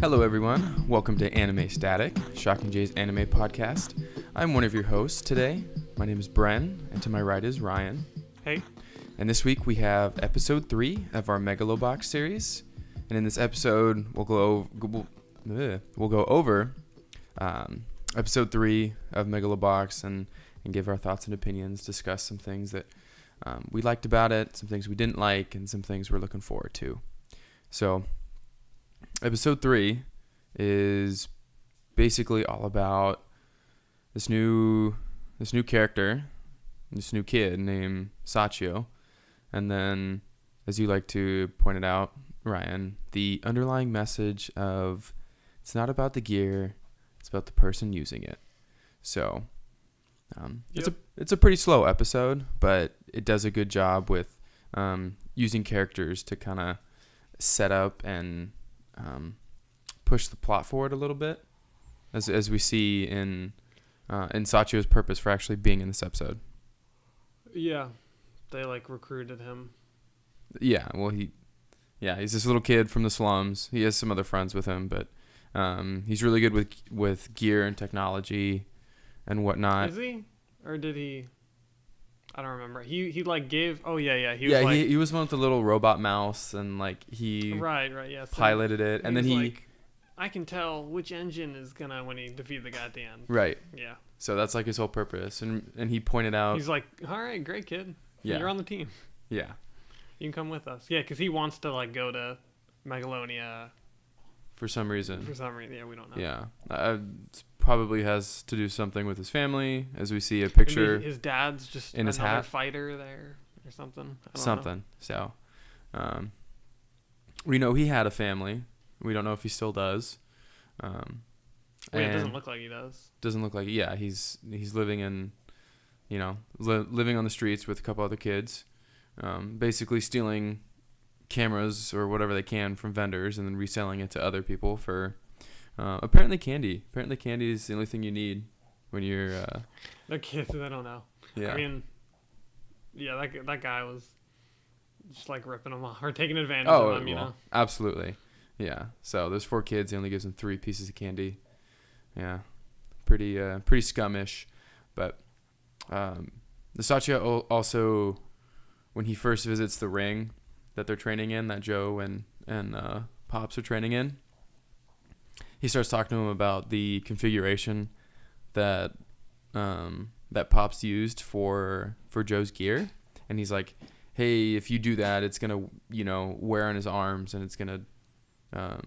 Hello everyone, welcome to Anime Static, Shocking Jay's anime podcast. I'm one of your hosts today. My name is Bren, and to my right is Ryan. Hey. And this week we have episode 3 of our Megalobox series. And in this episode, we'll go over episode 3 of Megalobox and give our thoughts and opinions, discuss some things that we liked about it, some things we didn't like, and some things we're looking forward to. So, episode 3 is basically all about this new character, this new kid named Sachio, and then, as you like to point it out, Ryan, the underlying message of it's not about the gear, it's about the person using it. So, it's a pretty slow episode, but it does a good job with using characters to kind of set up and push the plot forward a little bit, as we see in Sachio's purpose for actually being in this episode. Yeah, they recruited him. Yeah, well he's this little kid from the slums. He has some other friends with him, but he's really good with gear and technology and whatnot. Is he, or did he? I don't remember. He gave. Oh yeah. He was one with the little robot mouse, and he right yeah. So piloted it, and then he. I can tell which engine is gonna when he defeat the guy at the end. Right. Yeah. So that's his whole purpose, and he pointed out. He's like, all right, great kid. Yeah. You're on the team. Yeah. You can come with us. Yeah, because he wants to go to Megalonia. For some reason. Yeah, we don't know. Yeah. Probably has to do something with his family, as we see a picture. Maybe his dad's just in his hat. Fighter there or something. I don't know. So, we know he had a family. We don't know if he still does. It doesn't look like he does. Doesn't look like it. Yeah, he's living in, living on the streets with a couple other kids, basically stealing cameras or whatever they can from vendors and then reselling it to other people for apparently candy. Apparently candy is the only thing you need when you're the kids. I don't know. Yeah. I mean, yeah, that guy was just ripping them off or taking advantage of them. You know. Absolutely. Yeah. So there's 4 kids. He only gives them 3 pieces of candy. Yeah. Pretty scummish. But the Sachio also, when he first visits the ring that they're training in, that Joe and Pops are training in, he starts talking to him about the configuration that Pops used for Joe's gear, and he's like, hey, if you do that, it's gonna wear on his arms, and it's gonna have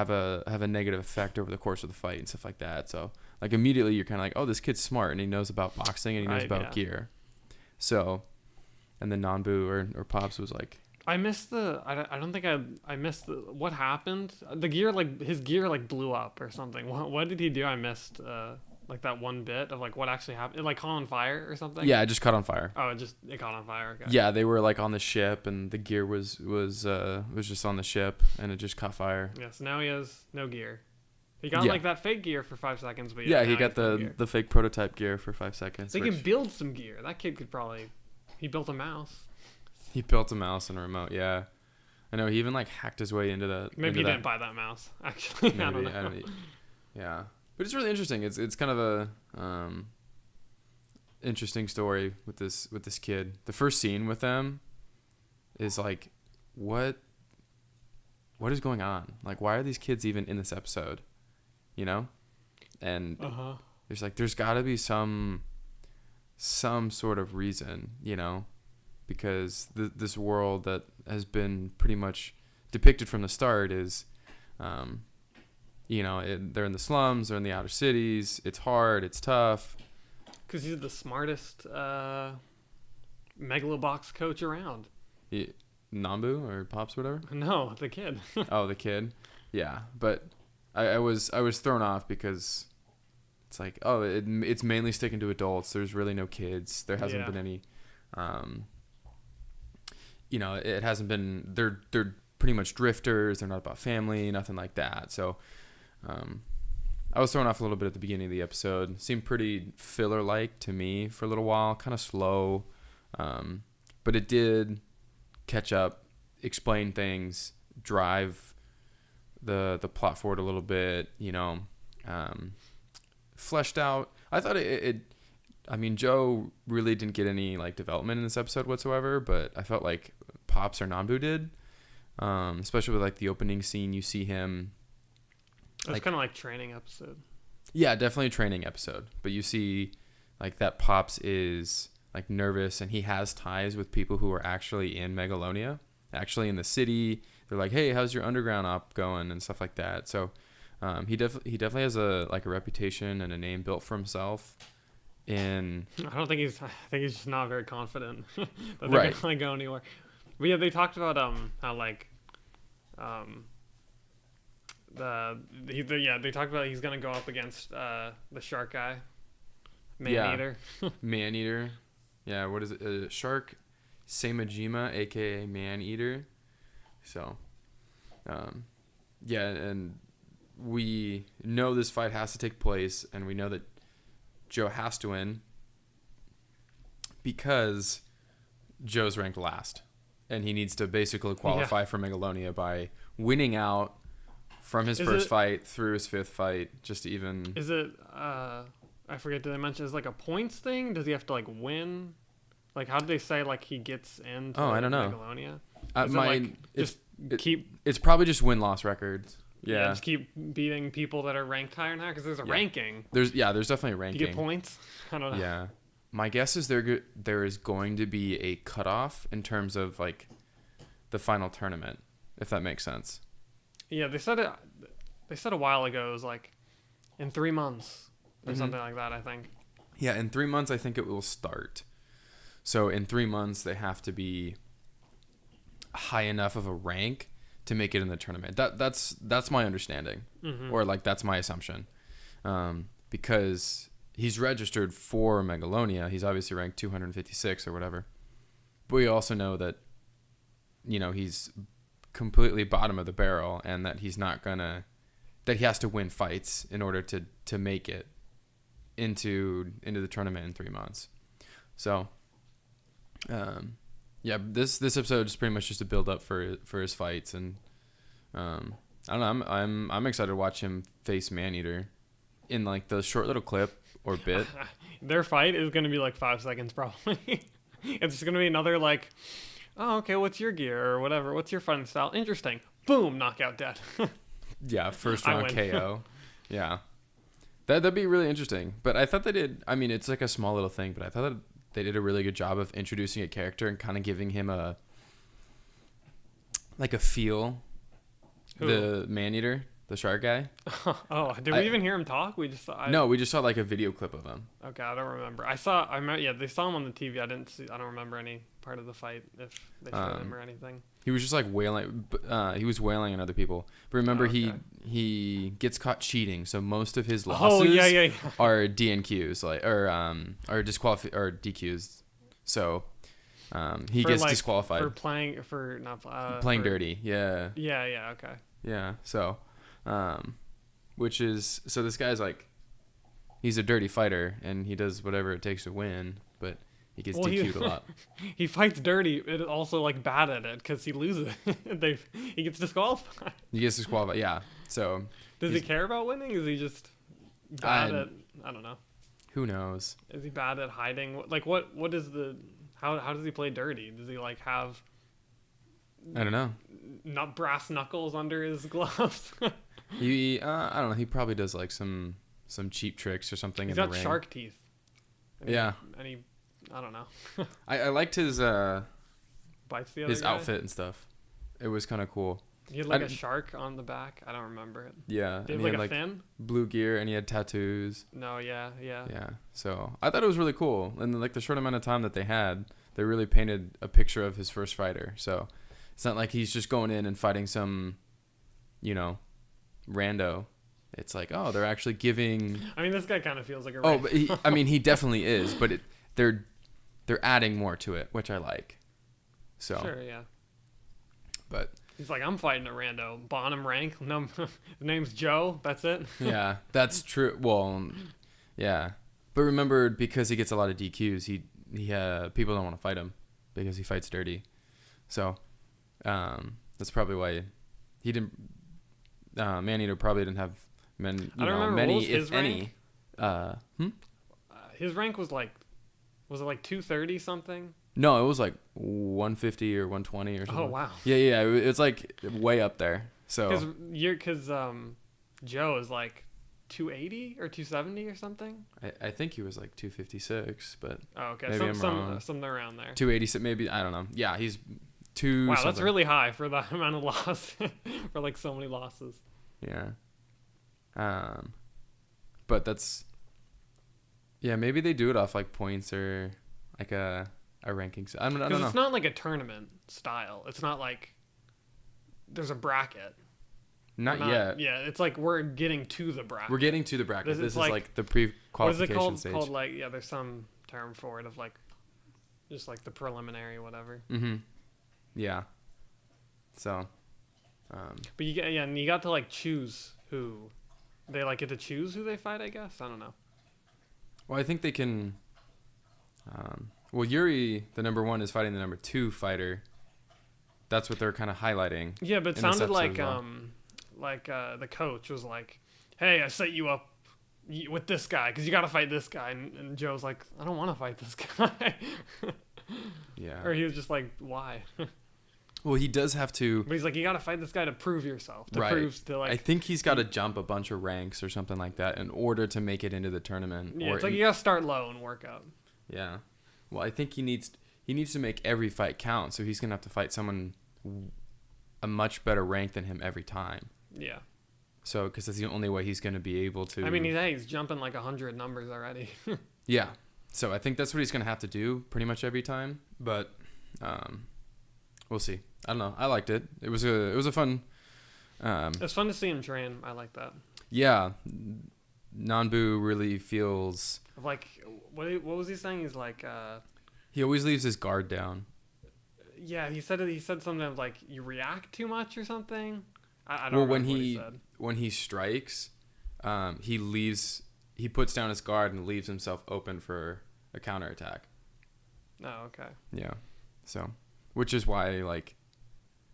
a negative effect over the course of the fight and stuff like that. So immediately you're kind of like, oh, this kid's smart and he knows about boxing and he knows about gear. So, and then Nanbu or Pops was like, I missed I don't think I missed what happened. The gear, his gear blew up or something. What did he do? I missed that one bit of what actually happened. It caught on fire or something. Yeah, it just caught on fire. Oh, it caught on fire. Okay. Yeah, they were on the ship and the gear was just on the ship and it just caught fire. Yeah, so now he has no gear. He got that fake gear for 5 seconds, but he got the fake prototype gear for 5 seconds. They can build some gear. That kid could probably. He built a mouse. He built a mouse and a remote. Yeah, I know. He even hacked his way into the. Maybe he didn't buy that mouse. Actually, maybe, I don't know. Yeah, but it's really interesting. It's kind of a interesting story with this kid. The first scene with them is what is going on? Why are these kids even in this episode? And there's got to be some sort of reason, because this world that has been pretty much depicted from the start is, they're in the slums, they're in the outer cities, it's hard, it's tough. Because he's the smartest Megalobox coach around. Nanbu or Pops or whatever? No, the kid. Oh, the kid? Yeah, but I was thrown off because it's it's mainly sticking to adults. There's really no kids. There hasn't been any, it hasn't been, they're pretty much drifters. They're not about family, nothing like that. So, I was thrown off a little bit at the beginning of the episode. It seemed pretty filler-like to me for a little while, kind of slow. But it did catch up, explain things, drive the plot forward a little bit, fleshed out. I thought I mean, Joe really didn't get any like development in this episode whatsoever, but I felt like Pops or Nambu did, especially with like the opening scene. You see him. It's like, kind of like training episode. Yeah, definitely a training episode. But you see like that Pops is like nervous and he has ties with people who are actually in Megalonia, actually in the city. They're like, hey, how's your underground op going and stuff like that. So he definitely has a reputation and a name built for himself. I think he's just not very confident that they're right. gonna go anywhere. But yeah, they talked about how like they talked about he's gonna go up against the shark guy, Man-Eater. Man-Eater. Yeah, what is it? Shark Samajima, aka Man-Eater. So, yeah, and we know this fight has to take place, and we know that Joe has to win because Joe's ranked last, and he needs to basically qualify for Megalonia by winning out from his first fight through his fifth fight, just to even. Is it? I forget. Did they mention it's like a points thing? Does he have to like win? Like, how did they say like he gets into? I don't know. Megalonia. It's probably just win-loss records. Yeah, just keep beating people that are ranked higher and higher because there's a ranking. There's definitely a ranking. You get points. I don't know. Yeah, my guess is there is going to be a cutoff in terms of like the final tournament, if that makes sense. Yeah, they said it. They said a while ago it was like in 3 months or something like that. I think. Yeah, in 3 months I think it will start. So in 3 months they have to be high enough of a rank to make it in the tournament. That's my understanding, or like that's my assumption, because he's registered for Megalonia. He's obviously ranked 256 or whatever. But we also know that, he's completely bottom of the barrel, and that he's not gonna, that he has to win fights in order to make it into the tournament in 3 months. So, yeah, this episode is pretty much just a build up for his fights, and I don't know. I'm excited to watch him face Man-Eater in like the short little clip or bit. Their fight is gonna be like 5 seconds probably. It's just gonna be another like, oh okay, what's your gear or whatever? What's your fighting style? Interesting. Boom, knockout, dead. Yeah, first round KO. Yeah, that'd be really interesting. But I thought they did. I mean, it's like a small little thing, but I thought that they did a really good job of introducing a character and kind of giving him a feel. Who? The Man-Eater, the shark guy. Oh, did we even hear him talk? We just saw. No, we just saw like a video clip of him. Okay, I don't remember. They saw him on the TV. I don't remember any part of the fight if they showed him or anything. He was just like wailing. He was wailing on other people. But remember, he gets caught cheating, so most of his losses are DNQs, like or DQs. So he gets disqualified for playing playing dirty. Yeah. Yeah. Okay. Yeah. So, so this guy's like, he's a dirty fighter and he does whatever it takes to win, but he gets DQ'd a lot. He fights dirty, but also like bad at it because he loses. He gets disqualified. Yeah. So does he care about winning? Is he just bad at? I don't know. Who knows? Is he bad at hiding? Like what is the? How does he play dirty? Does he like have? I don't know. Not brass knuckles under his gloves. I don't know. He probably does like some cheap tricks or something. He's in got the ring. shark teeth. Yeah. I don't know. I liked his bites the other his guy? outfit and stuff. It was kind of cool. He had like a shark on the back. I don't remember it. Yeah. Did he have like a fin? Blue gear, and he had tattoos. No, yeah. Yeah. So I thought it was really cool. And like the short amount of time that they had, they really painted a picture of his first fighter. So it's not like he's just going in and fighting some, rando. It's like, oh, they're actually giving. I mean, this guy kind of feels like a. Oh, but he definitely is. But they're adding more to it, which I like. So. Sure. Yeah. But. He's like, I'm fighting a rando. Bottom rank. No, his name's Joe. That's it. Yeah, that's true. Well, yeah. But remember, because he gets a lot of DQs, he people don't want to fight him because he fights dirty. So that's probably why he didn't. Maneater probably didn't have I don't remember, what many, was his if any. His rank was it like 230 something? No, it was like 150 or 120 or something. Oh wow. Yeah. It's like way up there. So Because Joe is like 280 or 270 or something. I think he was like 256, but Oh, okay. maybe I'm wrong. Something around there. 286, maybe, I don't know. Yeah, he's two. Wow, something. that's really high for that amount of loss. For like so many losses. Yeah. But that's. Yeah, maybe they do it off like points or like a ranking. I don't know. Because it's not like a tournament style. It's not like there's a bracket. Not yet. Yeah, it's like we're getting to the bracket. We're getting to the bracket. This is like the what pre-qualification is it called? stage. Called like, yeah, there's some term for it of like just like the preliminary whatever. Mm-hmm. Yeah. So. But and you got to like choose who they like get to choose who they fight. I guess I don't know. Well, I think they can. Well, Yuri, the number 1, is fighting the number 2 fighter. That's what they're kind of highlighting. Yeah, but it sounded like the coach was like, "Hey, I set you up with this guy because you got to fight this guy," and Joe's like, "I don't want to fight this guy." Yeah. Or he was just like, "Why?" Well, he does have to. But he's like, "You got to fight this guy to prove yourself. To right. prove to like." I think he's got to jump a bunch of ranks or something like that in order to make it into the tournament. Yeah, it's like you got to start low and work up. Yeah. Well, I think he needs to make every fight count, so he's gonna have to fight someone a much better rank than him every time. Yeah. So, because that's the only way he's gonna be able to. I mean, he's jumping like 100 numbers already. Yeah. So I think that's what he's gonna have to do pretty much every time. But, we'll see. I don't know. I liked it. It was a fun. It's fun to see him train. I like that. Yeah. Nanbu really feels. Like, what was he saying? He's like. He always leaves his guard down. Yeah, he said something of like you react too much or something. I don't well, remember when what he said. When he strikes, he puts down his guard and leaves himself open for a counterattack. Oh, okay. Yeah. So, which is why like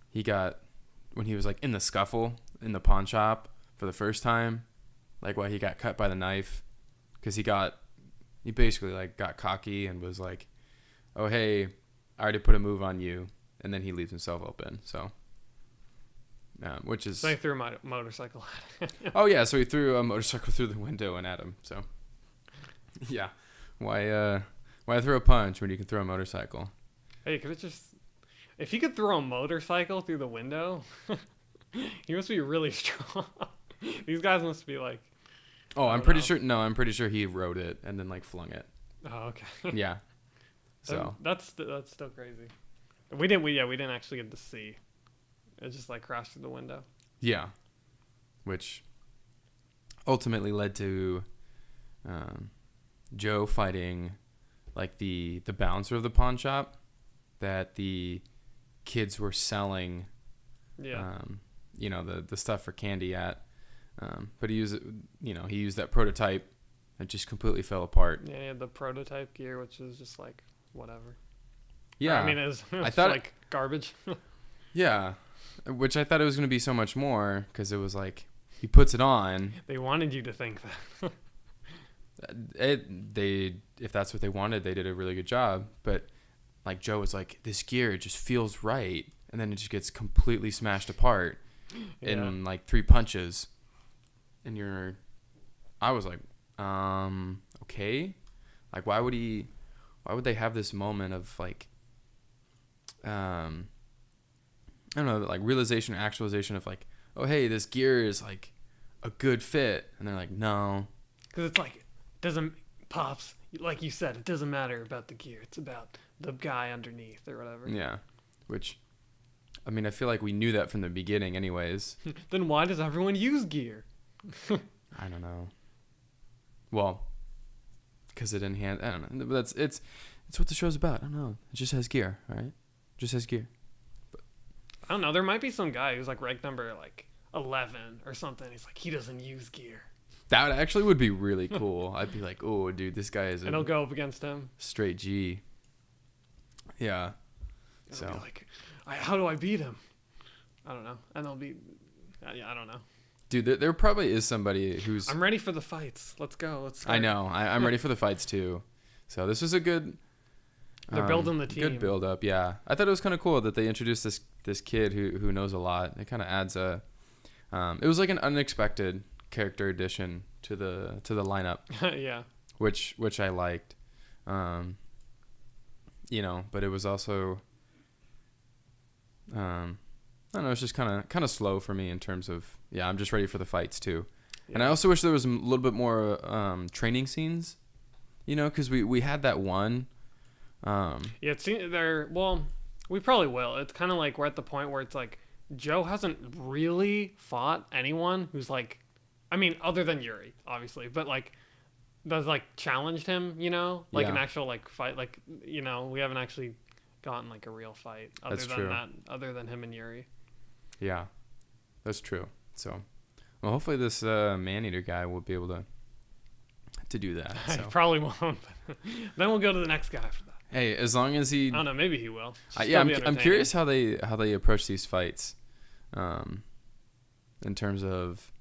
he got when he was like in the scuffle in the pawn shop for the first time, like why he got cut by the knife, because he basically like got cocky and was like, "Oh hey, I already put a move on you," and then he leaves himself open. So, which is. So he threw a motorcycle at him. Oh yeah, so he threw a motorcycle through the window and at him. So, yeah, why throw a punch when you can throw a motorcycle? Hey, if he could throw a motorcycle through the window, he must be really strong. These guys must be like. Oh, I'm pretty sure he rode it and then like flung it. Oh, okay. Yeah. So that's still crazy. We didn't actually get to see. It just like crashed through the window. Yeah, which ultimately led to Joe fighting like the bouncer of the pawn shop that the kids were selling. Yeah. The stuff for candy at. But he used that prototype that just completely fell apart. Yeah, he had the prototype gear, which is just like whatever. Yeah. I mean, it was I thought like garbage. Yeah. Which I thought it was going to be so much more because it was like he puts it on. They wanted you to think that. If that's what they wanted, they did a really good job. But like Joe was like, this gear just feels right. And then it just gets completely smashed apart in like 3 punches. And I was like, okay. Like, why would they have this moment of like, I don't know, like realization or actualization of like, oh, hey, this gear is like a good fit. And they're like, no. Because it's like, Pops, like you said, it doesn't matter about the gear. It's about the guy underneath or whatever. Yeah. Which, I mean, I feel like we knew that from the beginning anyways. Then why does everyone use gear? I don't know. Well, because it enhanced. I don't know. But it's what the show's about. I don't know. It just has gear, all right? Just has gear. But I don't know. There might be some guy who's like ranked number like 11 or something. He's like, he doesn't use gear. that actually would be really cool. I'd be like, oh, dude, this guy is. And I'll go up against him. Straight G. Yeah. And So. I'll be like, how do I beat him? I don't know. And they'll be, yeah, I don't know. Dude, there probably is somebody who's. I'm ready for the fights. Let's go. Let's start. I know. I'm ready for the fights too. So this was a good. They're building the team. Good build up, yeah. I thought it was kind of cool that they introduced this kid who knows a lot. It kind of adds a. It was like an unexpected character addition to the lineup. Yeah. Which I liked. You know, but it was also. I don't know. It's just kind of slow for me in terms of I'm just ready for the fights too, and I also wish there was a little bit more training scenes, you know, because we had that one. It seems we probably will. It's kind of like we're at the point where it's like Joe hasn't really fought anyone who's like, I mean, other than Yuri, obviously, but like that's like challenged him, you know, like an actual like fight, like, you know, we haven't actually gotten like a real fight other than him and Yuri. Yeah, that's true. So, well, hopefully this man-eater guy will be able to do that. So. He probably won't. But then we'll go to the next guy after that. Hey, as long as he, I don't know. Maybe he will. I'm curious how they approach these fights, in terms of,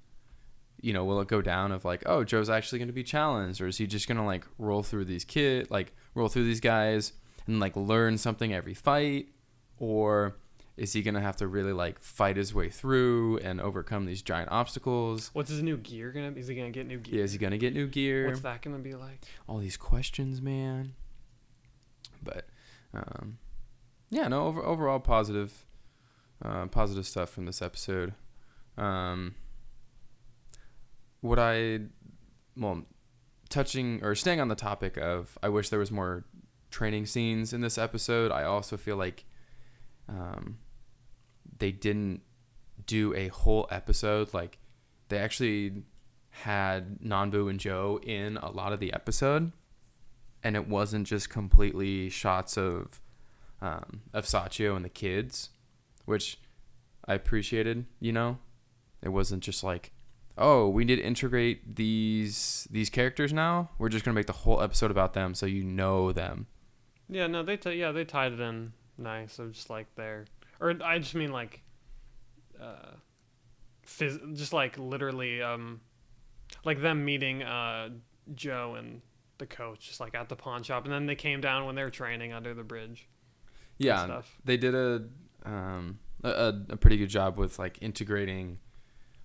you know, will it go down of like, oh, Joe's actually going to be challenged, or is he just going to like roll through these guys and like learn something every fight, or is he going to have to really like fight his way through and overcome these giant obstacles? What's his new gear gonna be? Is he gonna get new gear? Yeah, is he going to get new gear? What's that gonna be like? All these questions, man. But, overall positive stuff from this episode. Touching or staying on the topic of, I wish there was more training scenes in this episode. I also feel like, they didn't do a whole episode. Like, they actually had Nanbu and Joe in a lot of the episode, and it wasn't just completely shots of Sachio and the kids, which I appreciated. You know, it wasn't just like, oh, we need to integrate these characters now. We're just gonna make the whole episode about them, so you know them. Yeah, no, they tied it in nice. So just like or I just mean like, just like literally, like them meeting Joe and the coach just like at the pawn shop, and then they came down when they were training under the bridge. Yeah, they did a pretty good job with like integrating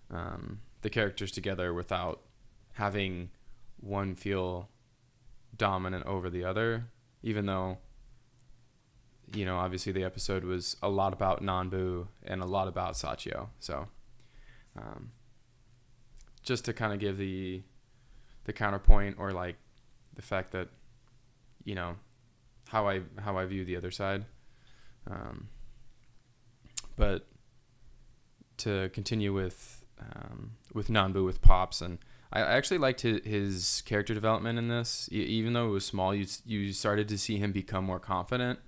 the characters together without having one feel dominant over the other, even though, you know, obviously the episode was a lot about Nanbu and a lot about Sachio. So just to kind of give the counterpoint, or like the fact that, you know, how I view the other side. But to continue with Nanbu, with Pops, and I actually liked his character development in this. Even though it was small, you started to see him become more confident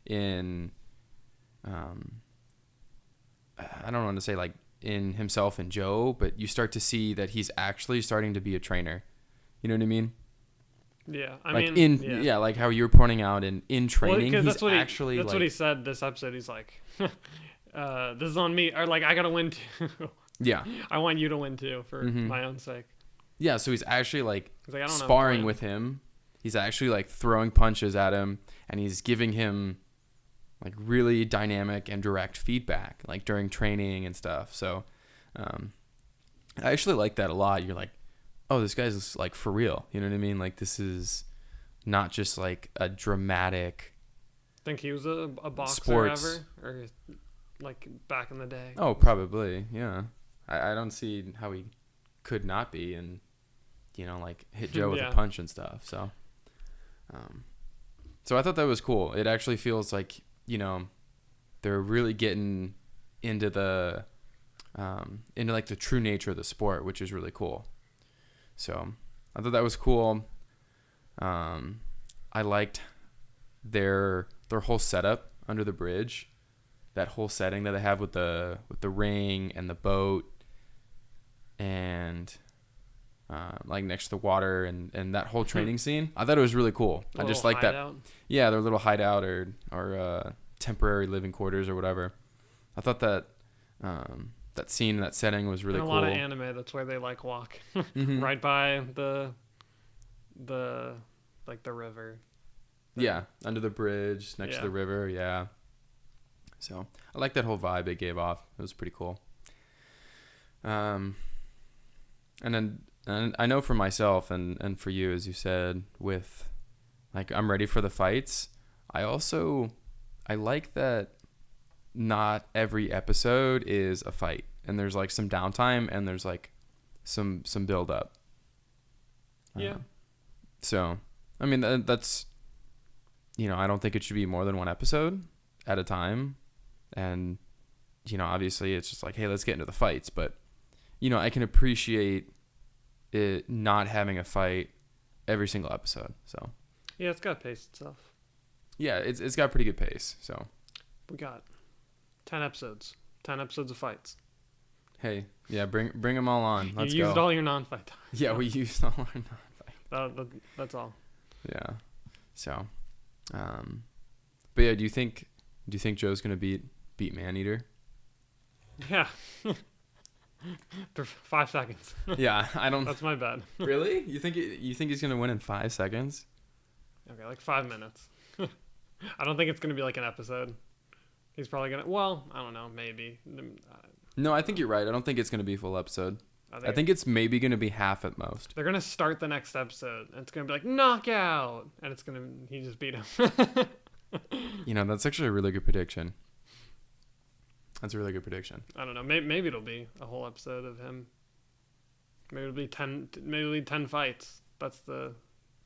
in, I don't want to say like in himself and Joe, but you start to see that he's actually starting to be a trainer. You know what I mean? Yeah, like how you were pointing out in training, that's what he said this episode. He's like, this is on me, or like I gotta win too. Yeah, I want you to win too for my own sake. Yeah, so he's actually like sparring with him. He's actually like throwing punches at him, and he's giving him like really dynamic and direct feedback, like during training and stuff. So I actually like that a lot. You're like, oh, this guy's like for real. You know what I mean? Like, this is not just like a dramatic. Think he was a boxer sports. ever, or like back in the day? Oh, probably. Yeah, I don't see how he could not be, and you know, like hit Joe with a punch and stuff. So, so I thought that was cool. It actually feels like, you know, they're really getting into the into like the true nature of the sport, which is really cool. So I thought that was cool. I liked their whole setup under the bridge, that whole setting that they have with the ring and the boat, and like next to the water, and that whole training scene. I thought it was really cool. I just like that. Yeah, their little hideout or temporary living quarters or whatever. I thought that that scene, that setting was really In a cool. lot of anime, that's where they like walk Mhm. right by the like the river. Yeah, under the bridge, next to Yeah. the river. Yeah. So I like that whole vibe it gave off. It was pretty cool. And I know for myself and for you, as you said, with like I'm ready for the fights. I like that not every episode is a fight, and there's like some downtime and there's like some build up. Yeah. So I mean that's I don't think it should be more than one episode at a time, and obviously it's just like, hey, let's get into the fights, but I can appreciate it not having a fight every single episode. So Yeah, it's got pace itself. yeah, it's got pretty good pace. So We got 10 episodes. 10 episodes of fights. hey, yeah, bring them all on. Let's you used go. all your non-fight time. Yeah, we used all our non-fight. That's all. Yeah. So, but yeah, do you think Joe's gonna beat Maneater? Yeah. For 5 seconds. Yeah, I don't. That's my bet. Really? You think he's gonna win in 5 seconds? Okay, like 5 minutes. I don't think it's going to be like an episode. He's probably going to... Well, I don't know. Maybe. No, I think you're right. I don't think it's gonna be a full episode. I I think it's maybe gonna be half at most. they're going to start the next episode. And it's going to be like, knockout! And it's going to... He just beat him. That's actually a really good prediction. That's a really good prediction. I don't know. Maybe it'll be a whole episode of him. Maybe it'll be 10... Maybe it'll be 10 fights. That's the...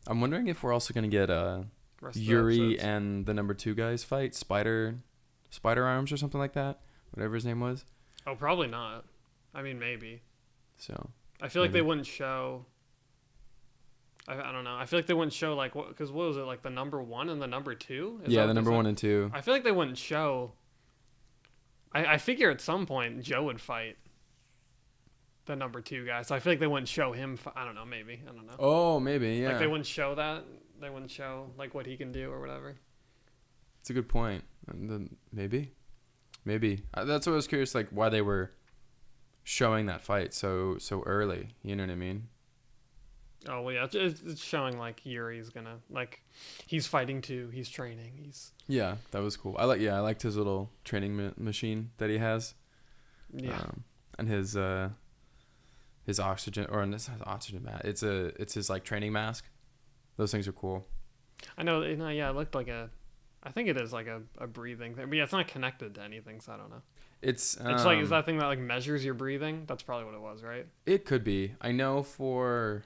I'm wondering if we're also gonna get rest of the Yuri episodes. and the number 2 guys fight, Spider Arms or something like that, whatever his name was. Oh, probably not. I mean, maybe. So I feel like Maybe. they wouldn't show... I don't know. I feel like they wouldn't show, like... Because what was it? Like the number 1 and the number 2? yeah, the number 1 and 2. I feel like they wouldn't show... I figure at some point Joe would fight the number 2 guy. So I feel like they wouldn't show him... I don't know. Maybe. I don't know. Oh, maybe, yeah. Like they wouldn't show that. They wouldn't show like what he can do or whatever. It's a good point. And then maybe. That's what I was curious, like why they were showing that fight so early. You know what I mean? Oh well, yeah. It's showing like Yuri's gonna like he's fighting too. He's training. Yeah, that was cool. I liked his little training machine that he has. Yeah. And his oxygen, or it's not oxygen mat. It's his like training mask. Those things are cool. I know. Yeah, it looked like a. I think it is like a breathing thing. But yeah, it's not connected to anything, so I don't know. It's Like is that thing that like measures your breathing? That's probably what it was, right? It could be. I know for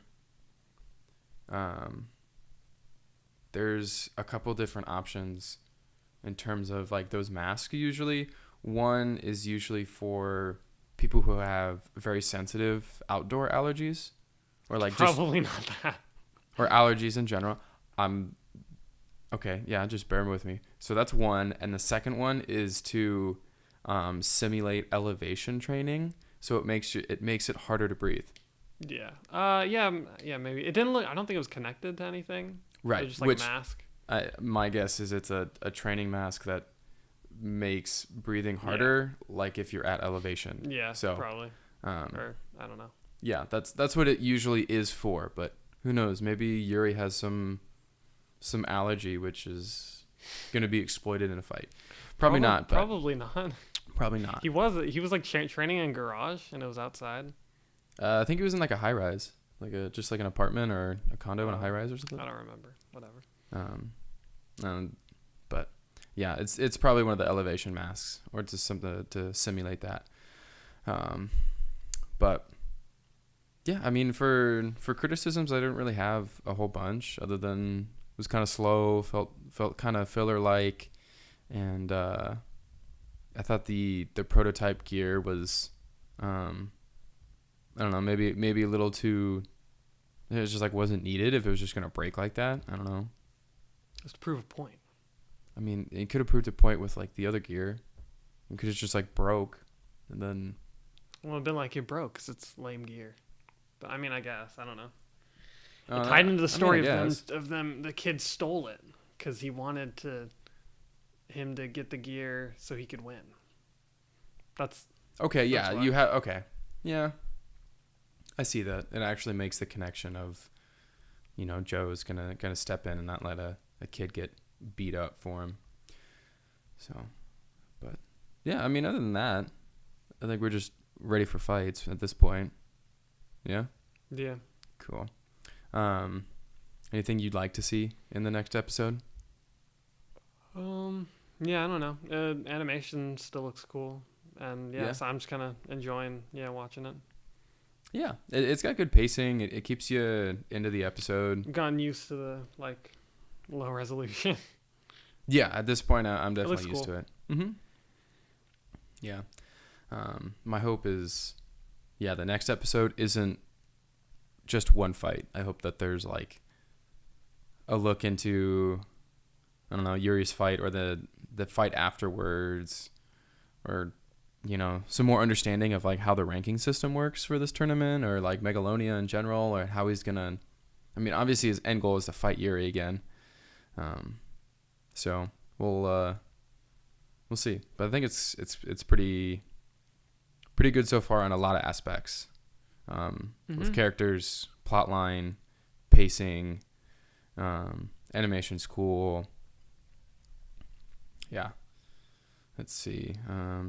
there's a couple different options in terms of like those masks usually. One is usually for people who have very sensitive outdoor allergies or like Probably not that. or allergies in general. Okay, yeah, just bear with me. So that's one, and the second one is to simulate elevation training, so it makes it harder to breathe. Yeah. Yeah. Maybe it didn't look. I don't think it was connected to anything. Right. It was just like Which a mask. my guess is it's a training mask that makes breathing harder, like if you're at elevation. Yeah. So probably. Or I don't know. yeah, that's what it usually is for. But who knows? Maybe Yuri has some allergy which is going to be exploited in a fight. Probably not. But Probably not. probably not. He was like training in a garage and it was outside. I think it was in like a high rise, like just like an apartment or a condo in a high rise or something. I don't remember. Whatever. But yeah, it's probably one of the elevation masks or just something to simulate that. But yeah, I mean for criticisms, I didn't really have a whole bunch other than it was kind of slow, felt kind of filler like, and I thought the prototype gear was I don't know, maybe a little too. It was just like wasn't needed if it was just gonna break like that. I don't know. Just to prove a point. I mean, it could have proved a point with like the other gear. It could have just like broke, and then. Well, it'd been like it broke because it's lame gear. But I mean, I guess I don't know. Oh, It tied into the story I mean, of them. The kid stole it because he wanted him to get the gear so he could win. That's Okay, That's yeah, why. you have okay. Yeah. I see that. It actually makes the connection of, Joe's gonna step in and not let a kid get beat up for him. So, but yeah, I mean, other than that, I think we're just ready for fights at this point. Yeah. Yeah. Cool. Anything you'd like to see in the next episode? Yeah, I don't know. Animation still looks cool, and Yeah. so I'm just kind of enjoying watching it. Yeah, it's got good pacing. It keeps you into the episode. Gotten used to the low resolution. Yeah, at this point, I'm looks definitely used cool. to it. Mm-hmm. Yeah. My hope is, the next episode isn't just one fight. I hope that there's like a look into, I don't know, Yuri's fight or the fight afterwards, or some more understanding of like how the ranking system works for this tournament, or like Megalonia in general, or how he's gonna. I mean, obviously his end goal is to fight Yuri again. So we'll see, but I think it's pretty good so far on a lot of aspects, with characters, plot line, pacing, animation's cool. Yeah. Let's see.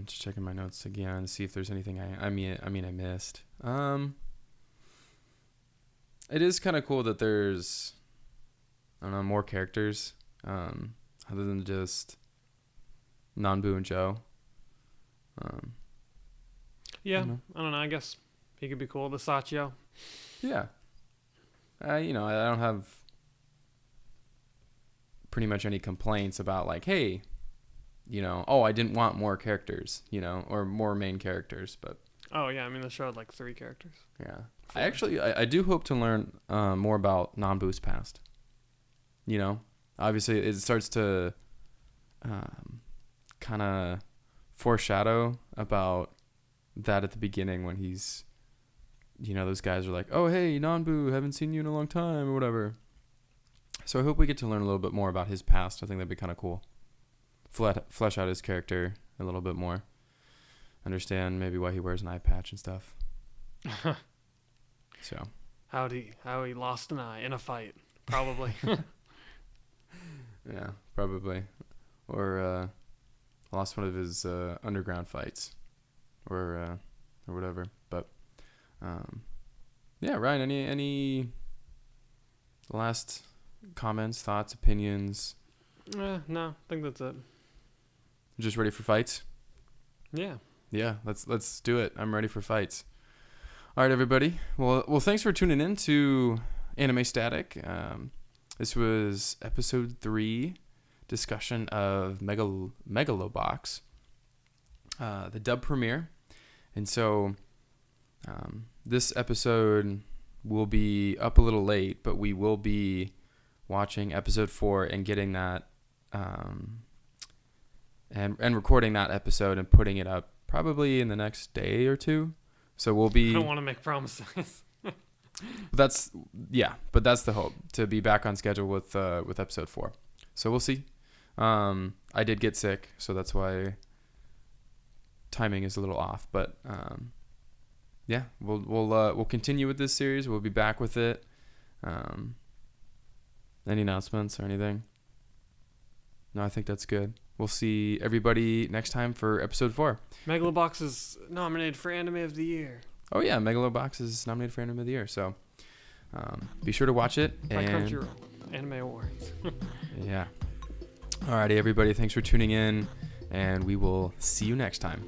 Just checking my notes again to see if there's anything I missed. It is kind of cool that there's, I don't know, more characters, other than just Nanbu and Joe. Yeah, I don't know. I guess he could be cool. The Sachio. Yeah. I don't have pretty much any complaints about like, hey, I didn't want more characters, or more main characters, but. Oh yeah, I mean the show had like 3 characters. Yeah. I do hope to learn more about Nanbu's past. Obviously it starts to kind of foreshadow about that at the beginning when he's, those guys are like, oh, hey, Nanbu, haven't seen you in a long time or whatever. So I hope we get to learn a little bit more about his past. I think that'd be kind of cool. Flesh out his character a little bit more. Understand maybe why he wears an eye patch and stuff. So. How he lost an eye in a fight, probably. Yeah, probably. Or lost one of his underground fights, or whatever. But yeah, Ryan, any last comments, thoughts, opinions? No, I think that's it. Just ready for fights? Yeah. Yeah, let's do it. I'm ready for fights. All right, everybody. Well, thanks for tuning in to Anime Static. This was episode 3, discussion of Megalobox, the dub premiere. And so this episode will be up a little late, but we will be watching episode 4 and getting that and recording that episode and putting it up probably in the next day or 2. So we'll be. I don't want to make promises. That's the hope, to be back on schedule with episode 4. So we'll see. I did get sick, so that's why timing is a little off. But yeah, we'll continue with this series. We'll be back with it. Any announcements or anything? No, I think that's good. We'll see everybody next time for episode 4. Megalobox is nominated for Anime of the Year. Oh yeah, Megalobox is nominated for Anime of the Year, so be sure to watch it. By And Crunchyroll Anime Awards. yeah. Alrighty, everybody. Thanks for tuning in, and we will see you next time.